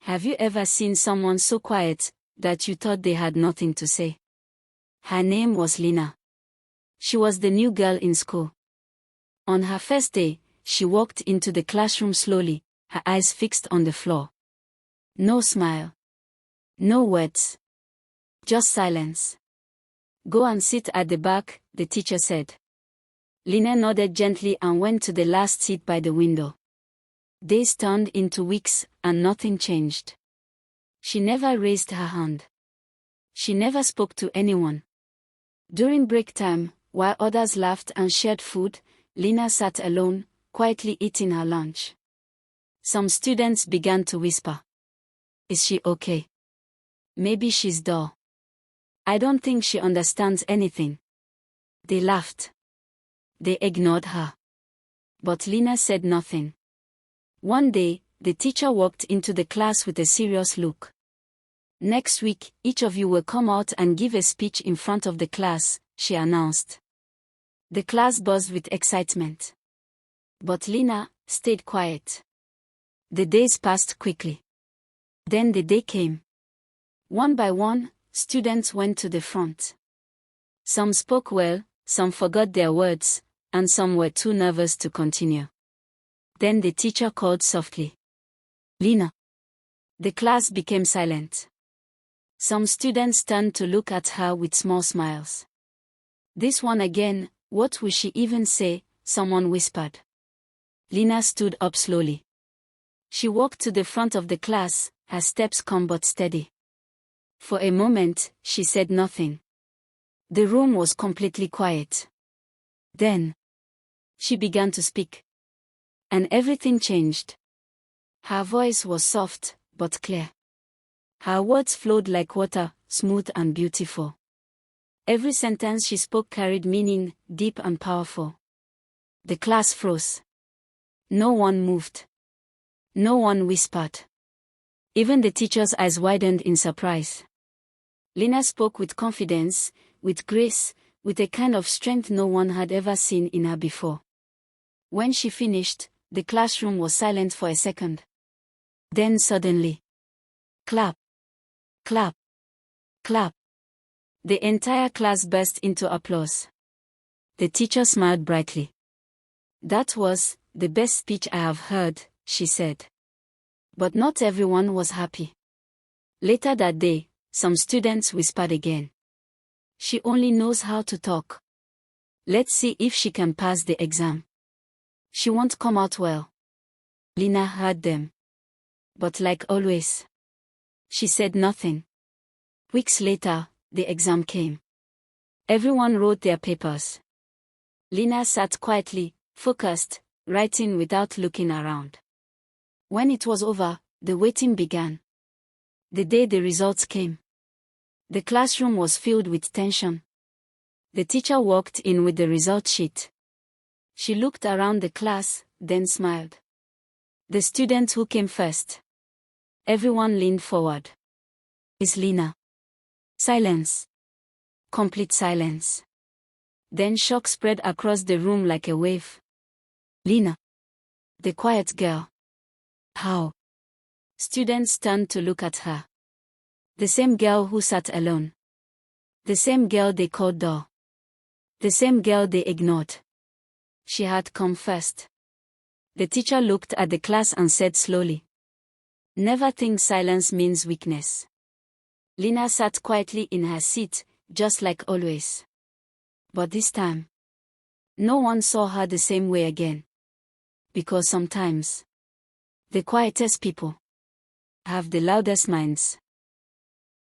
Have you ever seen someone so quiet that you thought they had nothing to say? Her name was Lina. She was the new girl in school. On her first day, she walked into the classroom slowly, her eyes fixed on the floor. No smile. No words. Just silence. Go and sit at the back, the teacher said. Lina nodded gently and went to the last seat by the window. Days turned into weeks, and nothing changed. She never raised her hand. She never spoke to anyone. During break time, while others laughed and shared food, Lina sat alone, quietly eating her lunch. Some students began to whisper. Is she okay? Maybe she's dull. I don't think she understands anything. They laughed. They ignored her. But Lina said nothing. One day, the teacher walked into the class with a serious look. Next week, each of you will come out and give a speech in front of the class, she announced. The class buzzed with excitement. But Lina stayed quiet. The days passed quickly. Then the day came. One by one, students went to the front. Some spoke well, some forgot their words, and some were too nervous to continue. Then the teacher called softly. Lina. The class became silent. Some students turned to look at her with small smiles. This one again, what will she even say? Someone whispered. Lina stood up slowly. She walked to the front of the class, her steps calm but steady. For a moment, she said nothing. The room was completely quiet. Then, she began to speak. And everything changed. Her voice was soft, but clear. Her words flowed like water, smooth and beautiful. Every sentence she spoke carried meaning, deep and powerful. The class froze. No one moved. No one whispered. Even the teacher's eyes widened in surprise. Lina spoke with confidence, with grace, with a kind of strength no one had ever seen in her before. When she finished, the classroom was silent for a second. Then suddenly, clap, clap, clap. The entire class burst into applause. The teacher smiled brightly. That was the best speech I have heard, she said. But not everyone was happy. Later that day, some students whispered again. She only knows how to talk. Let's see if she can pass the exam. She won't come out well. Lina heard them. But like always, she said nothing. Weeks later, the exam came. Everyone wrote their papers. Lina sat quietly, focused, writing without looking around. When it was over, the waiting began. The day the results came, the classroom was filled with tension. The teacher walked in with the result sheet. She looked around the class, then smiled. The student who came first. Everyone leaned forward. Is Lina? Silence. Complete silence. Then shock spread across the room like a wave. Lina. The quiet girl. How? Students turned to look at her. The same girl who sat alone. The same girl they called dull. The same girl they ignored. She had come first. The teacher looked at the class and said slowly. Never think silence means weakness. Lina sat quietly in her seat, just like always. But this time, no one saw her the same way again. Because sometimes, the quietest people have the loudest minds.